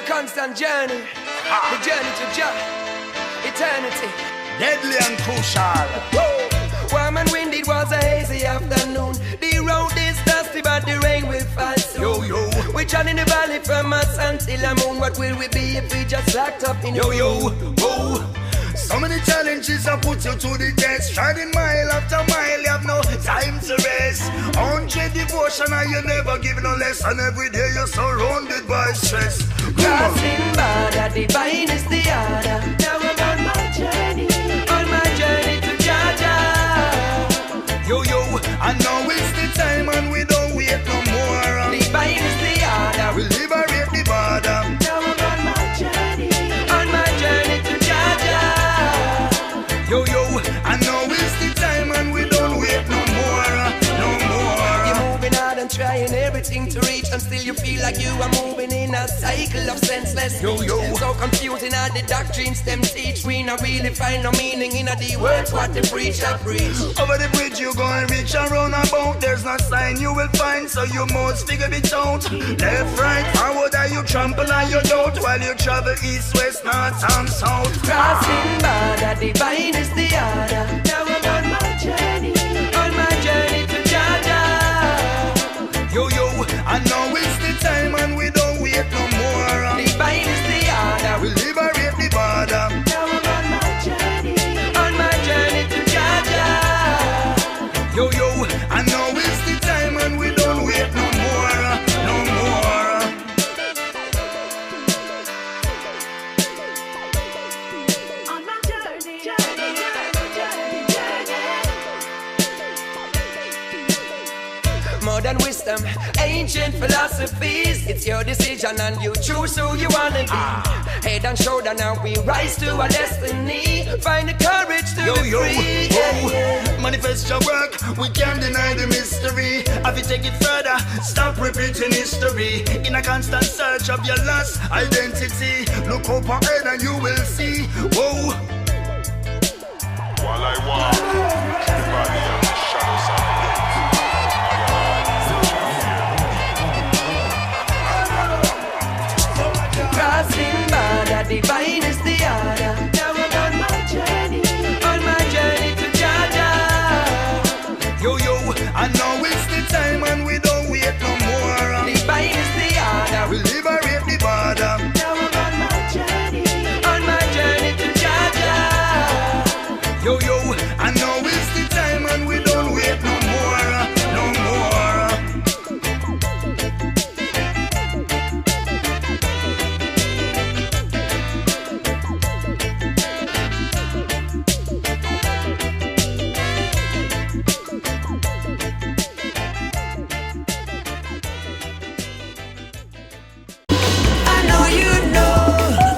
a constant journey. The journey to Jah, eternity. Deadly and crucial. Warm and windy, it was a hazy afternoon. The road is dusty, but the rain will fall soon. Yo, yo. We trod in the valley from us until the moon. What will we be if we just locked up in the Yo, yo, oh. So many challenges I put you to the test. Striding mile after mile, you have no time to rest. 100 devotion and you never give no less. And every day you're surrounded by stress. Crossing border, divine is the order. Now I'm on my journey to Jah. Yo, yo, I know it's the time and we don't wait no more. Divine is the order. We liberate the border. Now I'm on my journey to Jah. Yo, yo, I know it's the time and we don't wait no more, no more. You're moving hard and trying everything to reach, and still you feel like you are moving in a cycle of senseless. Yo, yo. So confusing all the doctrines them teach. We not really find no meaning in the words what the preacher preach. Over the bridge you go and reach around about. There's no sign you will find, so you must figure it out. Left, right, forward, and you trample and you doubt, while you travel east, west, north, and south. Crossing border, divine is the order. Now I'm on my journey to Jah. Yo, yo, I know it's the time and we don't wait no more. Divine is the order. We liberate the border. Now I'm on my journey to Jah. Yo, yo, I know it's the time and we don't wait no more, no more. On my journey. Modern wisdom, ancient philosophies. It's your decision and you choose who you wanna be. Head and shoulder, now we rise to our destiny. Find the courage to be free. Manifest your work, we can't deny the mystery. Have you take it further, stop repeating history. In a constant search of your lost identity, look up ahead and you will see. Whoa. While I walk through the valley of the shadows of death, Crossing border, divine is the order. Now I'm on my journey to Jah. Yo, yo, I know it's the time and we don't wait no more. Divine is the order. We liberate the border. Now I'm on my journey to Jah. Yo, yo, I know it's the time and we don't wait no more, no more. I know you know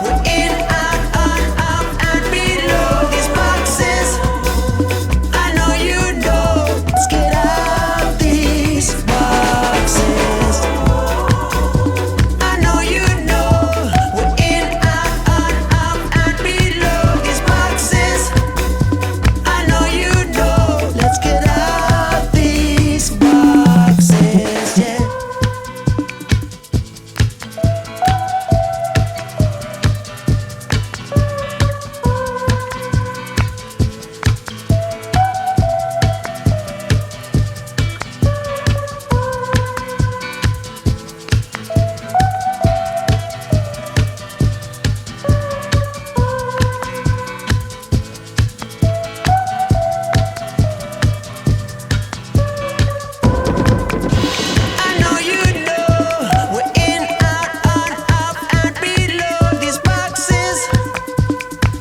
we're in, out, on, up, and below these boxes. I know you know. Let's get out these boxes. I know you know we're in, out, on, up, and below these boxes. I know you know. Let's get out these boxes, yeah. I know you know we're in, out, on, up, and below these boxes.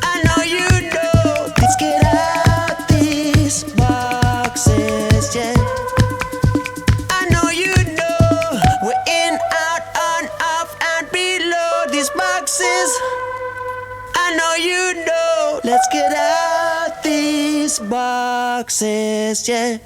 I know you know. Let's get out these boxes, yeah. I know you know we're in, out, on, up, and below these boxes. I know you know. Let's get out these boxes, yeah.